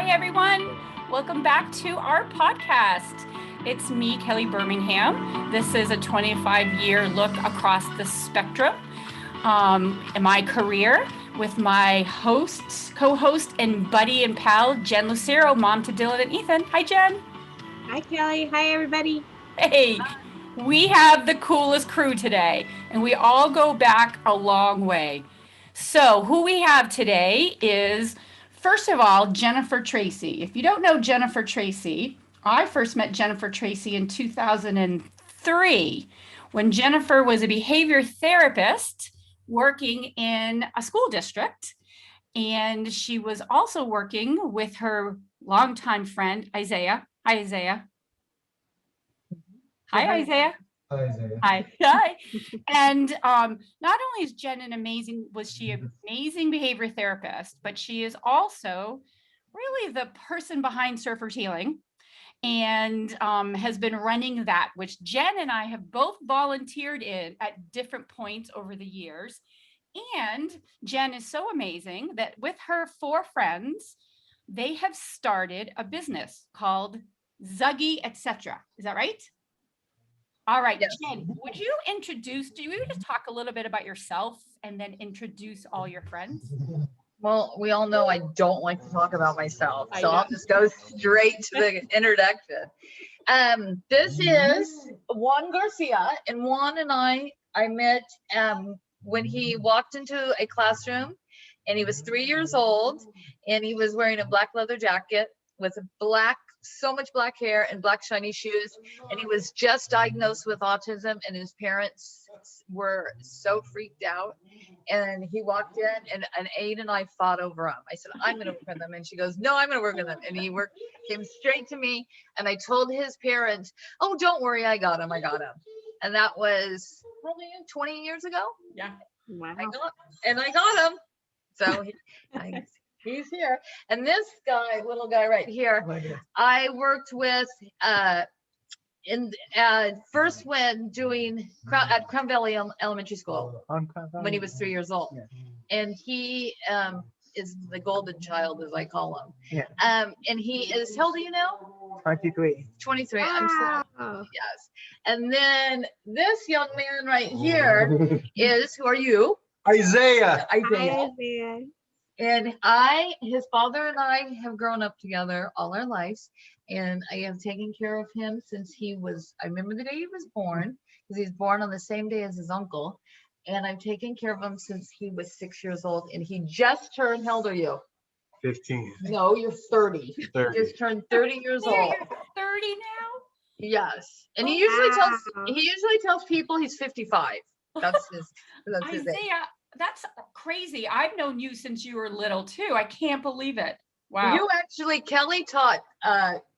Hi, everyone. Welcome back to our podcast. It's me, Kelly Birmingham. This is a 25-year look across the spectrum in my career with my hosts, co-host, and buddy and pal, Jen Lucero, mom to Dylan and Ethan. Hi, Jen. Hi, Kelly. Hi, everybody. Hey, we have the coolest crew today, and we all go back a long way. So who we have today is, first of all, Jennifer Tracy. If you don't know Jennifer Tracy, I first met Jennifer Tracy in 2003 when Jennifer was a behavior therapist working in a school district. And she was also working with her longtime friend, Isaiah. Hi, Isaiah. Hi, Isaiah. Hi, Isaiah. Hi. And not only is Jen was she an amazing behavior therapist, but she is also really the person behind Surfers Healing and has been running that, which Jen and I have both volunteered in at different points over the years. And Jen is so amazing that with her 4 friends, they have started a business called Zuggy, etc. Is that right? All right, Yes. Jen, do you just talk a little bit about yourself and then introduce all your friends? Well, we all know I don't like to talk about myself, so I'll just go straight to the introduction. This is Juan Garcia, and Juan and I met when he walked into a classroom, and he was 3 years old, and he was wearing a black leather jacket with so much black hair and black shiny shoes, and he was just diagnosed with autism, and his parents were so freaked out. And he walked in, and Aid and I fought over him. I said, I'm going to work with him, and she goes, no, I'm going to work with him. And he came straight to me, and I told his parents, oh, don't worry, I got him. And that was probably 20 years ago. Yeah. Wow. I got him. So he's here. And this little guy right here, I worked with first when doing at Crown Valley Elementary School when he was 3 years old. And he is the golden child, as I call him. Yeah. And he is, how old are you now? 23. 23. Wow. Yes. And then this young man right here is, who are you? Isaiah. And his father and I have grown up together all our lives, and I have taken care of him since I remember the day he was born, because he's born on the same day as his uncle, and I've taken care of him since he was 6 years old, and he just turned, how old are you? 15. No, you're 30. 30. He just turned 30 years old. You're 30 now? Yes. And he usually tells people he's 55. That's his age. Isaiah, that's crazy. I've known you since you were little too. I can't believe it. Wow. You actually, Kelly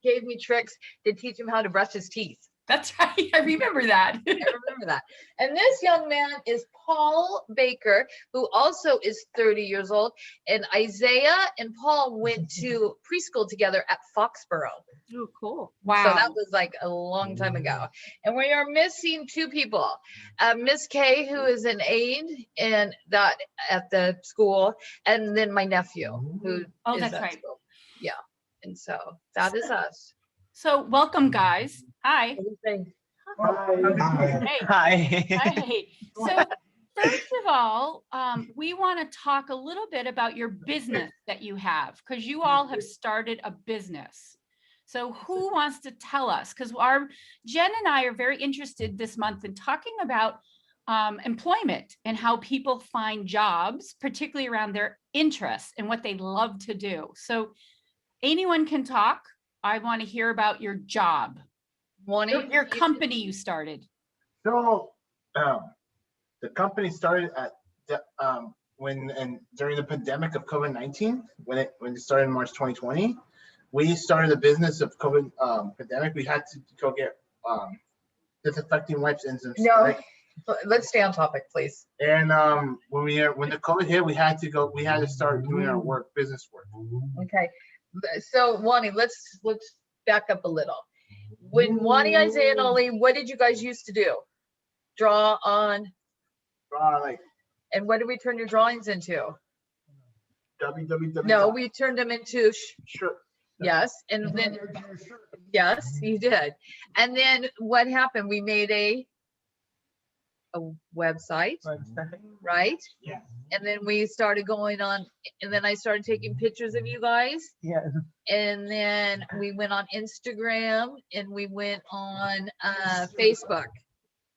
gave me tricks to teach him how to brush his teeth. That's right. I remember that. I remember that. And this young man is Paul Baker, who also is 30 years old. And Isaiah and Paul went to preschool together at Foxborough. Oh, cool. Wow. So that was like a long time ago. And we are missing 2 people. Miss Kay, who is an aide at the school, and then my nephew, who is that's at right. school. Yeah. And so that is us. So welcome, guys. Hi. Hi. Hi. Hey. So first of all, we want to talk a little bit about your business that you have, because you all have started a business. So who wants to tell us? Because Jen and I are very interested this month in talking about employment and how people find jobs, particularly around their interests and what they love to do. So anyone can talk. I want to hear about your job, your company you started. So the company started at during the pandemic of COVID-19, when it started in March 2020. We started a business of COVID pandemic. We had to go get disinfecting wipes and some. No, let's stay on topic, please. And when the COVID hit, we had to start doing our business work. Okay. So Wani, let's back up a little. When Wani, Isaiah, and Ollie, what did you guys used to do? Draw Like. And what did we turn your drawings into? www. No, we turned them into Yes. And then, yes, you did. And then what happened? We made a website, right? Yeah. And then we started going on, and then I started taking pictures of you guys. Yeah. And then we went on Instagram and we went on Facebook.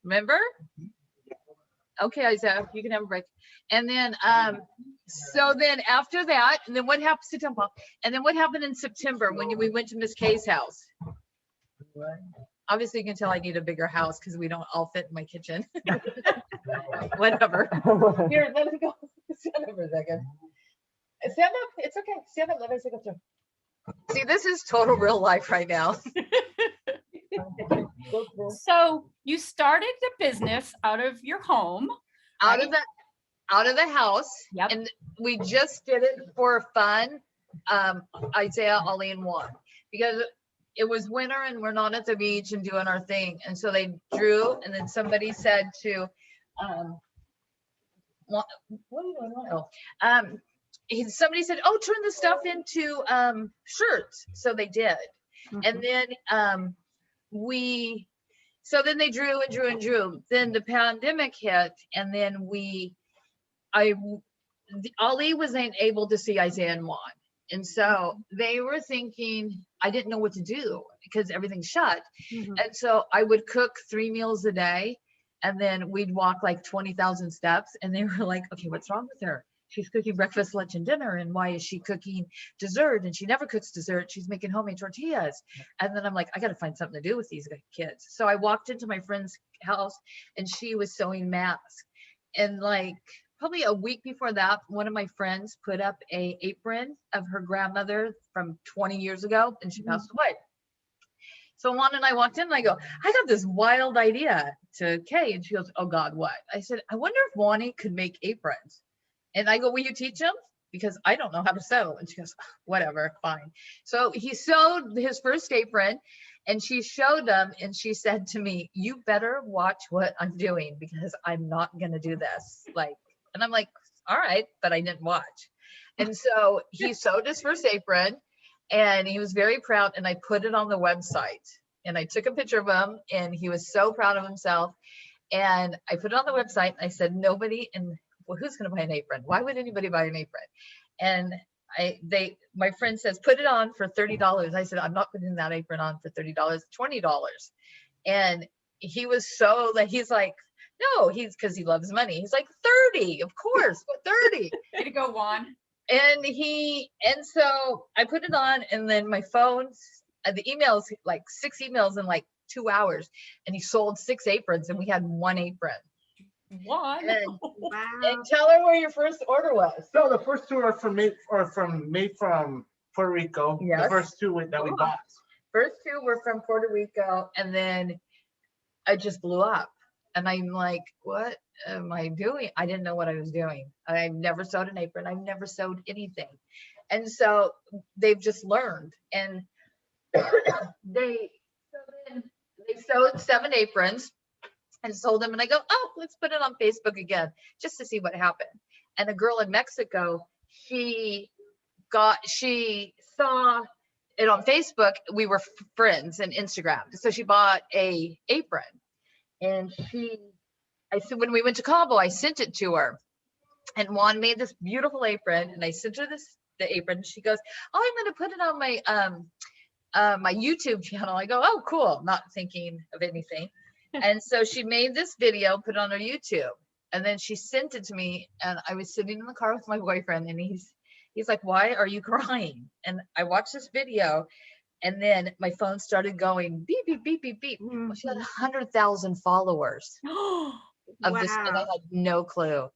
Remember? Okay, Isaiah, you can have a break. And then, so then after that, and then what happens to Temple? And then what happened in September when we went to Miss Kay's house? Obviously, you can tell I need a bigger house because we don't all fit in my kitchen. Whatever. Here, let me go. Stand up for a second. Stand up. It's okay. Stand up. Let me take a picture. See, this is total real life right now. So you started the business out of your home. Out Right. of the house. Yep. And we just did it for fun. Isaiah, Ollie, and Juan, because it was winter and we're not at the beach and doing our thing. And so they drew, and then somebody said to, what are you doing? Oh, somebody said, oh, turn the stuff into shirts. So they did. And then so then they drew and drew and drew. Then the pandemic hit, and then Ollie wasn't able to see Isaiah and Juan. And so they were thinking, I didn't know what to do because everything's shut. And so I would cook 3 meals a day, and then we'd walk like 20,000 steps. And they were like, okay, what's wrong with her? She's cooking breakfast, lunch, and dinner. And why is she cooking dessert? And she never cooks dessert. She's making homemade tortillas. And then I'm like, I got to find something to do with these kids. So I walked into my friend's house, and she was sewing masks. And like probably a week before that, one of my friends put up a apron of her grandmother from 20 years ago, and she passed away. So Juan and I walked in, and I go, I got this wild idea to Kay. And she goes, oh God, what? I said, I wonder if Wani could make aprons. And I go, will you teach him? Because I don't know how to sew. And she goes, whatever, fine. So he sewed his first apron, and she showed him, and she said to me, you better watch what I'm doing because I'm not going to do this. And I'm like, all right, but I didn't watch. And so he sewed his first apron, and he was very proud. And I put it on the website, and I took a picture of him, and he was so proud of himself. And I put it on the website. I said, nobody, and well, who's going to buy an apron? Why would anybody buy an apron? And my friend says, put it on for $30. I said, I'm not putting that apron on for $30, $20. And he was so that he's like, no, because he loves money. He's like 30, of course, but 30. Way to go, Juan. And so I put it on, and then my phone, the emails, like 6 emails in like 2 hours, and he sold 6 aprons, and we had 1 apron. Juan. And tell her where your first order was. So the first 2 are made from Puerto Rico. Yes. The first 2 that we bought. First 2 were from Puerto Rico, and then I just blew up. And I'm like, what am I doing? I didn't know what I was doing. I've never sewed an apron. I've never sewed anything. And so they've just learned. And they sewed 7 aprons and sold them. And I go, oh, let's put it on Facebook again, just to see what happened. And a girl in Mexico, she saw it on Facebook. We were friends and Instagram. So she bought a apron. And I said, when we went to Cabo, I sent it to her. And Juan made this beautiful apron, and I sent her the apron. She goes, oh, I'm going to put it on my YouTube channel. I go, oh, cool. Not thinking of anything. And so she made this video, put it on her YouTube. And then she sent it to me, and I was sitting in the car with my boyfriend, and he's like, why are you crying? And I watched this video, and then my phone started going beep, beep, beep, beep, beep. Well, she had 100,000 followers of this, and I had no clue.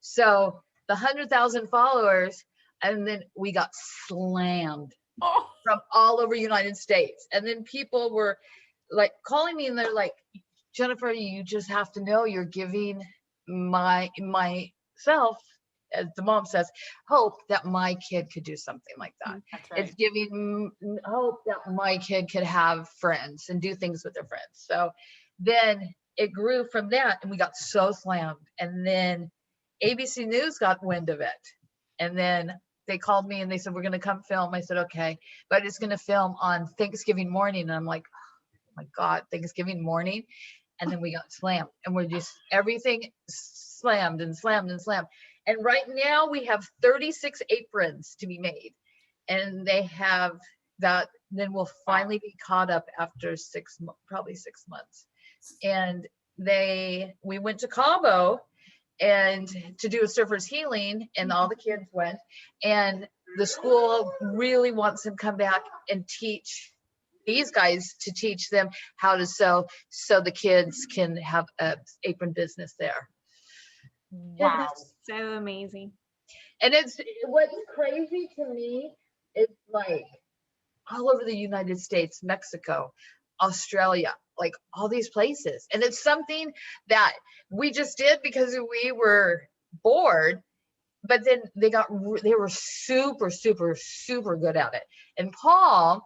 So the 100,000 followers, and then we got slammed from all over United States. And then people were like calling me, and they're like, Jennifer, you just have to know you're giving myself, as the mom says, hope that my kid could do something like that. That's right. It's giving hope that my kid could have friends and do things with their friends. So then it grew from that, and we got so slammed. And then ABC News got wind of it. And then they called me and they said, we're going to come film. I said, okay, but it's going to film on Thanksgiving morning. And I'm like, oh my God, Thanksgiving morning. And then we got slammed, and we're just, everything slammed and slammed and slammed. And right now we have 36 aprons to be made, and they have that, then we'll finally be caught up after probably 6 months. And we went to Cabo and to do a surfer's healing, and all the kids went, and the school really wants them to come back and teach these guys, to teach them how to sew, so the kids can have a apron business there. Wow. So amazing. And it's, what's crazy to me is like all over the United States, Mexico, Australia, like all these places. And it's something that we just did because we were bored, but then they were super, super, super good at it. And Paul,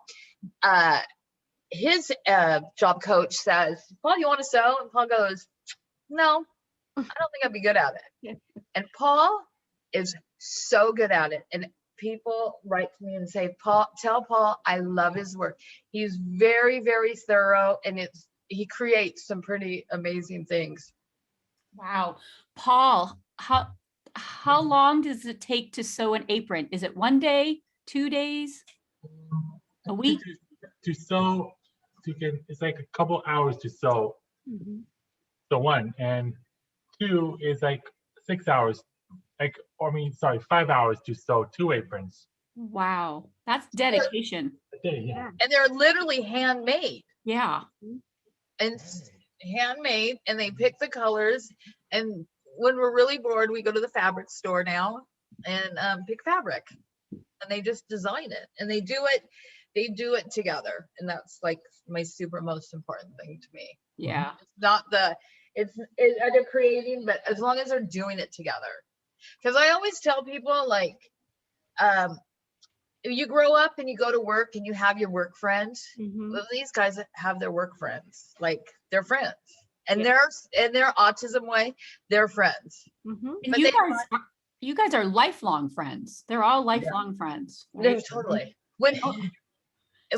his job coach says, Paul, you want to sew? And Paul goes, no, I don't think I'd be good at it. Yeah. And Paul is so good at it. And people write to me and say, tell Paul I love his work. He's very, very thorough, and he creates some pretty amazing things. Wow. Paul, how long does it take to sew an apron? Is it 1 day, 2 days, a week? To sew, it's like a couple hours to sew. Mhm. So 1, and 2 is like 6 hours, 5 hours to sew 2 aprons. Wow, that's dedication. A day, yeah. And they're literally handmade. Yeah. And handmade, and they pick the colors. And when we're really bored, we go to the fabric store now and pick fabric, and they just design it, and they do it together. And that's like my most important thing to me. Yeah. It's not they're creating, but as long as they're doing it together. Because I always tell people, like, you grow up and you go to work and you have your work friends. Mhm. Well, these guys have their work friends, like they're friends, and Yeah. in their autism way, they're friends. Mhm. And But you guys are lifelong friends. They're all lifelong friends. No, Right? totally. When So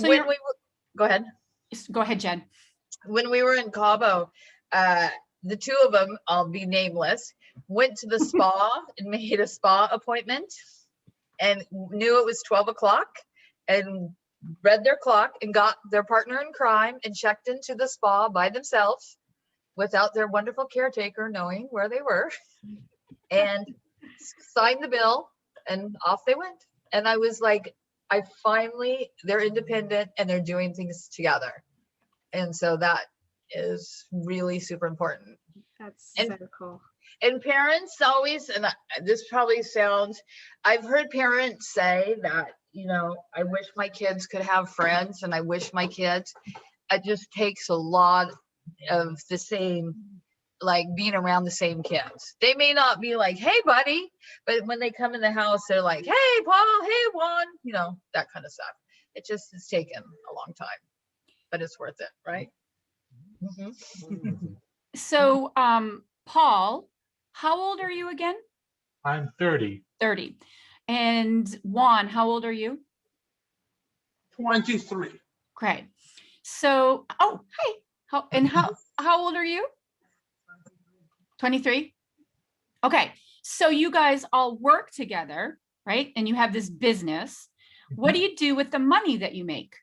when you're- go ahead. Go ahead, Jen. When we were in Cabo, the two of them, I'll be nameless, went to the spa and made a spa appointment, and knew it was 12 o'clock, and read their clock and got their partner in crime and checked into the spa by themselves without their wonderful caretaker knowing where they were, and signed the bill, and off they went. And I was like, they're independent and they're doing things together. And so that is really super important. That's And- so cool. And parents always, and this probably sounds, I've heard parents say that, I wish my kids could have friends, and I wish my kids, it just takes a lot of the same, like being around the same kids. They may not be like, hey buddy, but when they come in the house, they're like, hey Paul, hey Juan, that kind of stuff. It just has taken a long time, but it's worth it, right? Mhm. So, Paul, how old are you again? I'm 30. 30. And Juan, how old are you? 23. Okay. So, hi. How old are you? 23. Okay. So you guys all work together, right? And you have this business. What do you do with the money that you make?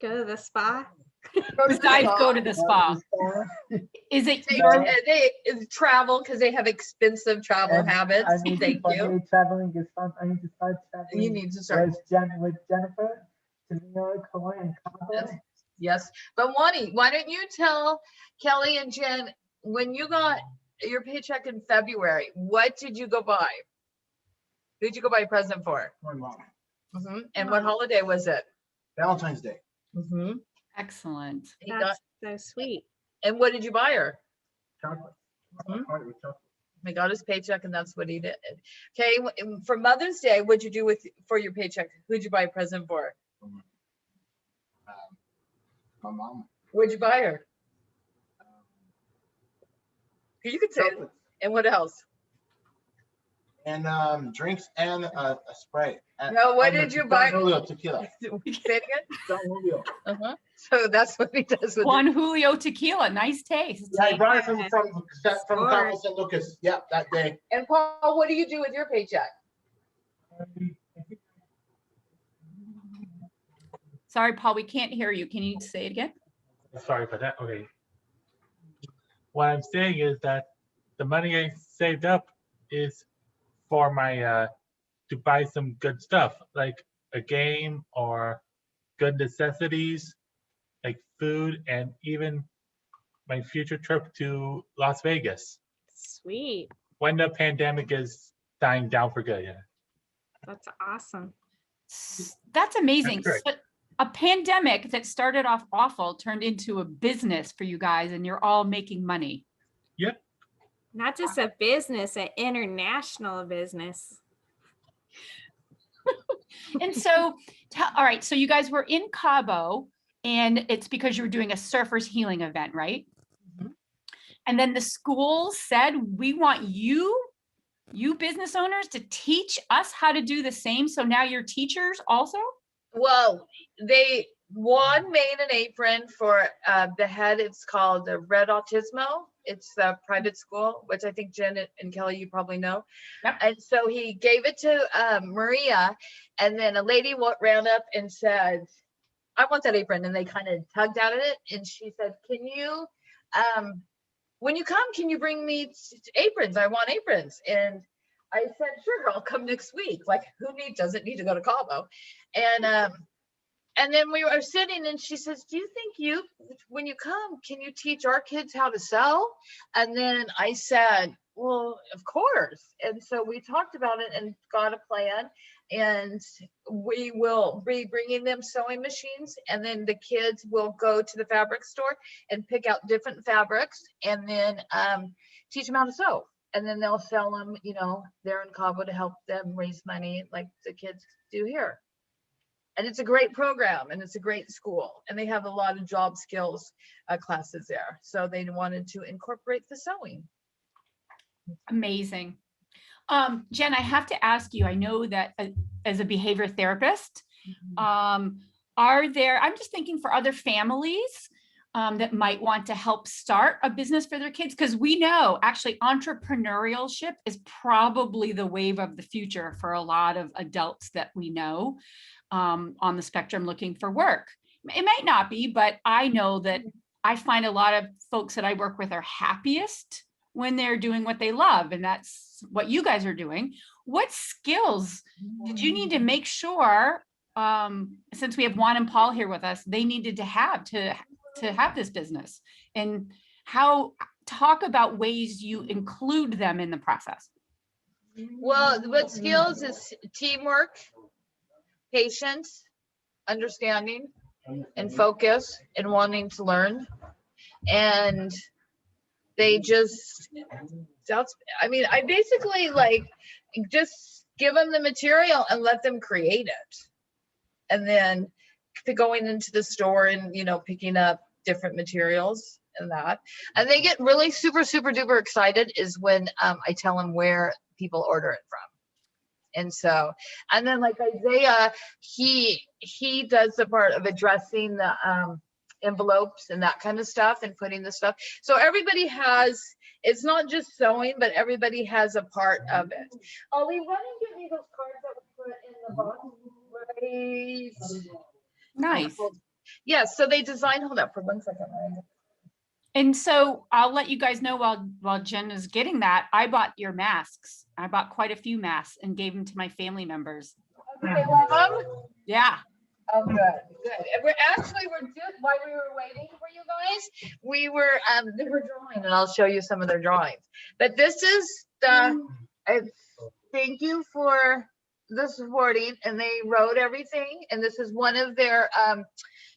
Go to the spa. Besides go to the spa. Is it your They travel because they have expensive travel And habits. I need Thank to you. traveling is fun. I need to start traveling. You need to start. with Jennifer to New York, Hawaii, and Cabo. Yes. But Wani, why don't you tell Kelly and Jen, when you got your paycheck in February, what did you go buy? Who did you go buy a present for? My mom. And what holiday was it? Valentine's Day. excellent? He got, That's so sweet. and what did you buy her? Chocolate. Mhm. Heart with chocolate. He got his paycheck, and that's what he did. Okay. For Mother's Day, what'd you do for your paycheck? Who'd you buy a present for? My mom. What'd you buy her? You could say it. Chocolate. And what else? and drinks and a Sprite. No, what And did the you buy? Don Julio tequila. Say it again. Don Julio. Uh-huh. So that's what he does with it. Juan Julio tequila, nice taste. Yeah, I brought it from Sure. Cabo San Lucas. Yeah, that day. And Paul, what do you do with your paycheck? Sorry, Paul, we can't hear you. Can you say it again? Sorry for that. Okay. What I'm saying is that the money I saved up is for my to buy some good stuff, like a game or good necessities, like food, and even my future trip to Las Vegas Sweet. when the pandemic is dying down for good. Yeah. That's awesome. That's amazing. That's So a pandemic that started off awful turned into a business for you guys, and you're all making money. Yep. Not just a business, an international business. And so, all right, so you guys were in Cabo, and it's because you were doing a surfers healing event, right? Mhm. And then the school said, we want you business owners to teach us how to do the same. So now you're teachers also? Well, one made an apron for the head. It's called the Red Autismo. It's a private school, which I think Jen and Kelly, you probably know. Yep. And so he gave it to Maria, and then a lady ran up and said, I want that apron. And they kind of tugged at it. And she said, can you, when you come, can you bring me aprons? I want aprons. And I said, sure, I'll come next week. Like, doesn't need to go to Cabo? And then we were sitting and she says, do you think when you come, can you teach our kids how to sew? And then I said, well, of course. And so we talked about it and got a plan, and we will be bringing them sewing machines, and then the kids will go to the fabric store and pick out different fabrics, and then teach them how to sew. And then they'll sell them, there in Cabo to help them raise money like the kids do here. And it's a great program, and it's a great school, and they have a lot of job skills classes there. So they wanted to incorporate the sewing. Amazing. Jen, I have to ask you, I know that as a behavior therapist, I'm just thinking for other families that might want to help start a business for their kids, because we know actually entrepreneurship is probably the wave of the future for a lot of adults that we know on the spectrum looking for work. It might not be, but I know that I find a lot of folks that I work with are happiest when they're doing what they love, and that's what you guys are doing. What skills did you need to make sure, since we have Juan and Paul here with us, they needed to have this business? And talk about ways you include them in the process. Well, what skills is teamwork, patience, understanding, and focus, and wanting to learn. And I basically just give them the material and let them create it. And then going into the store and, picking up different materials and that. And they get really super, super duper excited is when I tell them where people order it from. And so, and then like Isaiah, he does the part of addressing the envelopes and that kind of stuff and putting the stuff. So everybody it's not just sewing, but everybody has a part of it. Ollie, run and give me those cards that we put in the box. Right. Nice. Yeah, so they designed, hold up for 1 second. And so I'll let you guys know while Jen is getting that, I bought your masks. I bought quite a few masks and gave them to my family members. Okay, Mom? Yeah. Oh, good. And we're just while we were waiting for you guys, they were drawing, and I'll show you some of their drawings. But this is thank you for the supporting, and they wrote everything. And this is one of their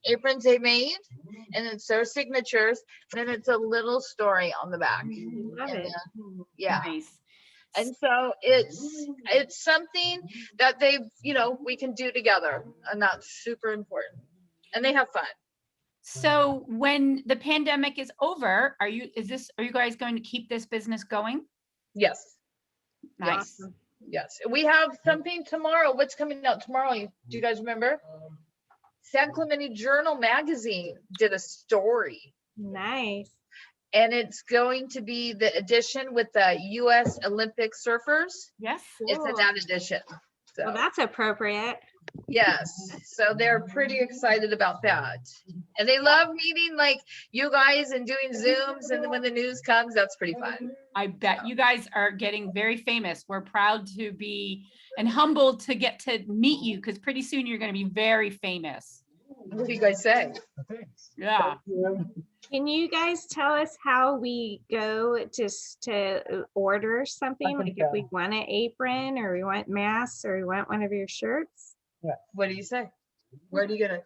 aprons they made, and it's their signatures. And then it's a little story on the back. Love it. Yeah. Nice. And so it's something that we can do together, and that's super important. And they have fun. So when the pandemic is over, are you guys going to keep this business going? Yes. Nice. Awesome. Yes, we have something tomorrow. What's coming out tomorrow? Do you guys remember? San Clemente Journal magazine did a story, Nice. and it's going to be the edition with the U.S. Olympic surfers. Yes. It's in Cool. that edition. So, Well, that's appropriate. yes, so they're pretty excited about that, and they love meeting like you guys and doing Zooms. And then when the news comes, that's pretty fun. I bet you guys are getting very famous. We're proud to be and humbled to get to meet you because pretty soon you're going to be very famous. What do you guys say? Yeah. Can you guys tell us how we go just to order something? Like if we want an apron or we want masks or we want one of your shirts? What do you say? Where do you get it?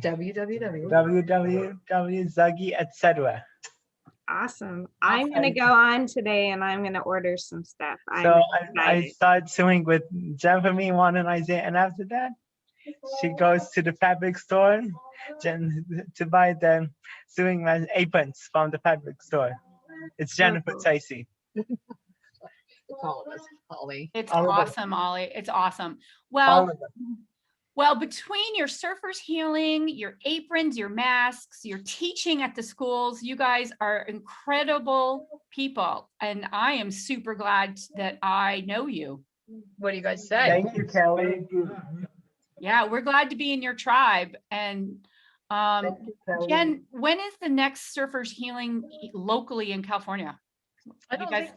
www. www.zuggy, etc. Awesome. I'm going to go on today and I'm going to order some stuff. I'm So I excited. started sewing with Jen for me, Juan and Isaiah, and after that, she goes to the fabric store to buy the sewing aprons from the fabric store. It's Jennifer cool. Tracy. It's all of us, Holly. It's All of us. awesome, Ollie. It's awesome. All Well, of them. well, between your surfers healing, your aprons, your masks, your teaching at the schools, you guys are incredible people. And I am super glad that I know you. What do you guys say? Thank you, Kelly. Yeah, we're glad to be in your tribe. And Thank you, Kelly. Jen, when is the next surfers healing locally in California? I You don't guys-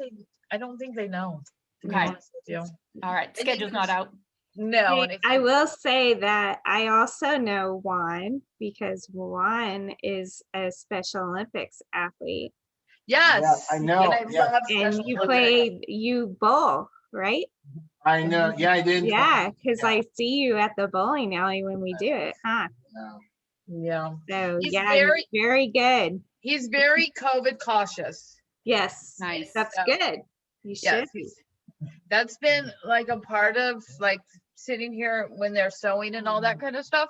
think they know. To be Okay. honest with you. All right, think schedule's not out. No, Hey, and if I you- will say that I also know Juan because Juan is a Special Olympics athlete Yes, I know, And I yeah. love and Special you Olympics. you bowl, right? I know. Yeah, I did. Yeah, because Yeah. I see you at the bowling alley when we do it, huh? Yeah. Yeah, So He's yeah, very- you're very good. he's very COVID cautious. Yes, Nice. that's So, good. You Yes, should. he's- that's been like a part of like sitting here when they're sewing and all that kind of stuff.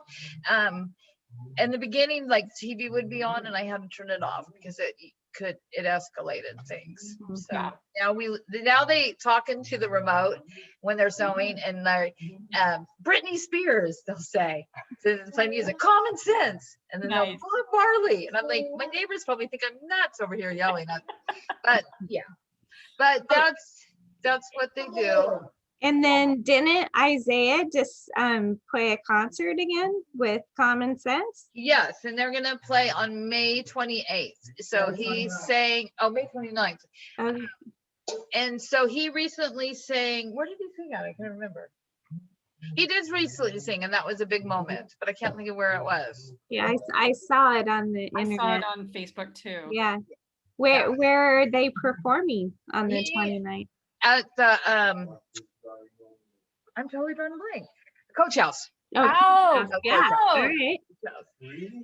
In the beginning, like TV would be on and I had to turn it off because it escalated things. So Yeah. now they talk into the remote when they're sewing and they're Britney Spears, they'll say, to play music, Common Sense, and then they'll Nice. Bob Marley, and I'm like, my neighbors probably think I'm nuts over here yelling at, but yeah, but that's what they do. And then didn't Isaiah just play a concert again with Common Sense? Yes, and they're gonna play on May 28th. So he's saying, May 29th. Okay. And so he recently sang, where did he sing at? I can't remember. He did recently sing, and that was a big moment, but I can't think of where it was. Yeah, I saw it on the I saw internet. it on Facebook too. Yeah. Where are they performing on the He- 29th? At the I'm totally drawing a blank. Coach House. Oh, yeah. oh. All right.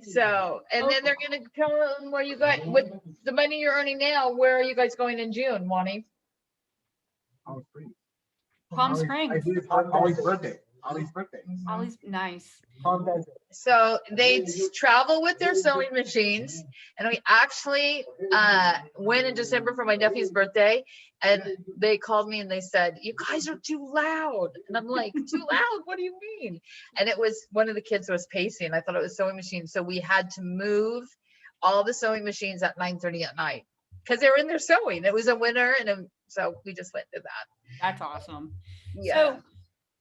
So, and then they're gonna tell them where you got with the money you're earning now. Where are you guys going in June, Wani? Palm Springs. Ollie's birthday. Ollie's birthday. Ollie's nice. So they travel with their sewing machines, and we actually went in December for my nephew's birthday, and they called me and they said, "You guys are too loud," and I'm like, "Too loud? What do you mean?" And it was one of the kids was pacing. I thought it was sewing machine, so we had to move all the sewing machines at 9:30 at night because they were in there sewing. It was a winter, and so we just went to that. That's awesome. Yeah.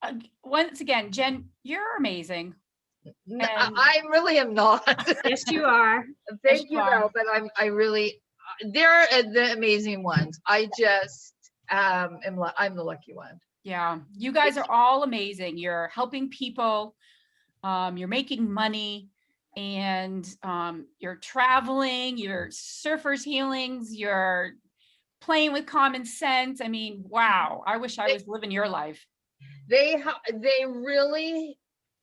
So once again, Jen, you're amazing. I really am not. Yes, you are. Thank you you are. though, but I really, they're the amazing ones. I just I'm the lucky one. Yeah, you guys are all amazing. You're helping people, you're making money, and you're traveling, you're surfers healings, you're playing with common sense. I mean, wow, I wish I was living your life. They really,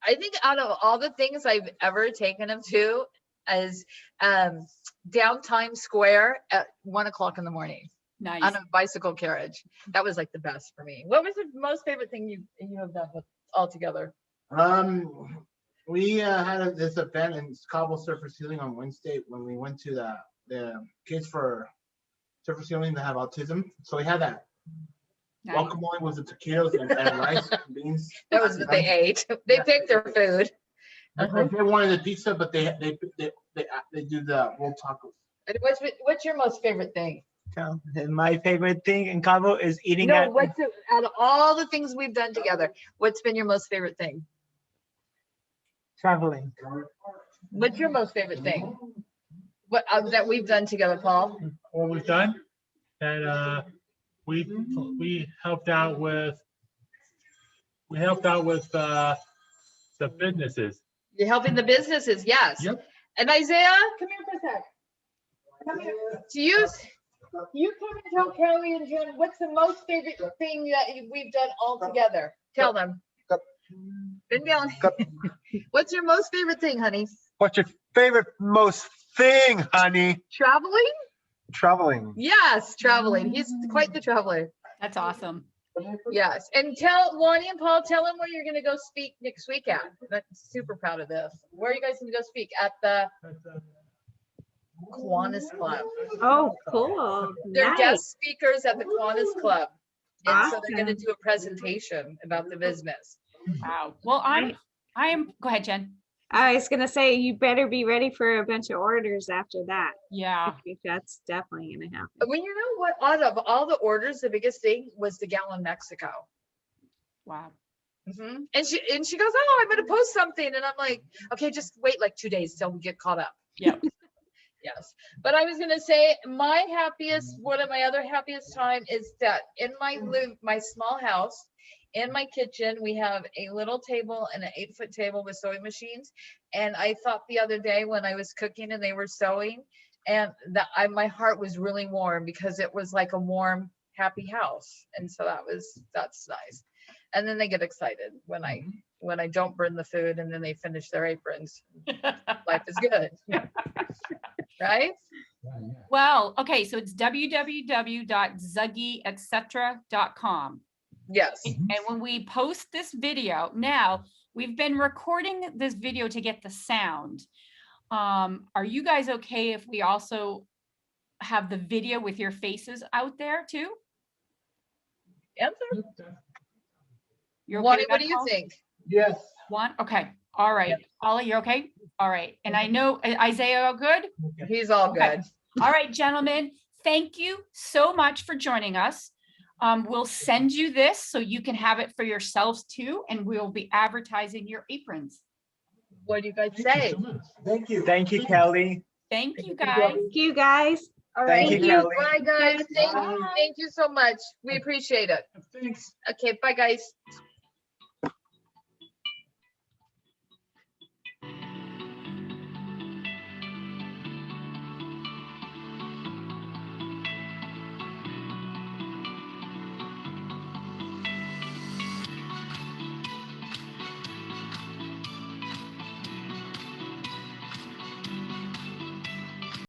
I think out of all the things I've ever taken them to is down Times Square at 1:00 in the morning Nice. on a bicycle carriage. That was like the best for me. What was the most favorite thing you have done with all together? We had this event in Cobble Surfers Healing on Wednesday when we went to the kids for surfers healing that have autism. So we had that Nice. Guacamole was the taquitos and rice and beans. That was what they ate. They picked their food. They wanted the pizza, but they do the rolled tacos. And what's your most favorite thing? So, and my favorite thing in Cabo is eating No, at out of all the things we've done together, what's been your most favorite thing? traveling. What's your most favorite thing? What that we've done together, Paul? What we've done, that we helped out with the businesses. You're helping the businesses, yes. Yep. And Isaiah, come here for a sec. Come here. Do you come and tell Kelly and Jen what's the most favorite thing that we've done all together? Tell them. Been down. What's your most favorite thing, honey? What's your favorite most thing, honey? Traveling? Traveling. Yes, traveling. He's quite the traveler. That's awesome. Yes. And tell Lonnie and Paul, tell them where you're going to go speak next week at. I'm super proud of this. Where are you guys going to go speak? At the Kiwanis Club. Oh, cool. They're Nice. guest speakers at the Kiwanis Club. And so they're going to Awesome. do a presentation about the business. Wow. Well, I am, go ahead, Jen. I was gonna say, you better be ready for a bunch of orders after that. Yeah. I think that's definitely gonna happen. Well, you know what? Out of all the orders, the biggest thing was the gal in Mexico. Wow. And she goes, oh, I'm going to post something. And I'm like, okay, just wait like 2 days till we get caught up. Yep. Yes. But I was going to say one of my other happiest time is that in my small house, in my kitchen, we have a little table and an 8-foot table with sewing machines. And I thought the other day when I was cooking and they were sewing, and my heart was really warm because it was like a warm, happy house. And so that's nice. And then they get excited when I don't burn the food and then they finish their aprons. Life is good. Right? Well, okay, so it's www.zuggyetc.com. Yes. And when we post this video, now we've been recording this video to get the sound. Are you guys okay if we also have the video with your faces out there too? Answer. You're What okay with do that, you Paul? think? Yes. One? Okay. All right. Ollie, you're okay? All right. And I know Isaiah, all good? He's all Okay. good. All right, gentlemen, thank you so much for joining us. We'll send you this so you can have it for yourselves too, and we'll be advertising your aprons. What do you guys say? Thank you. Thank you, Kelly. Thank you, guys. Thank you, guys. All Thank right. you, Kelly. Bye, guys. Bye. Thank you so much. We appreciate it. Thanks. Okay. Bye, guys.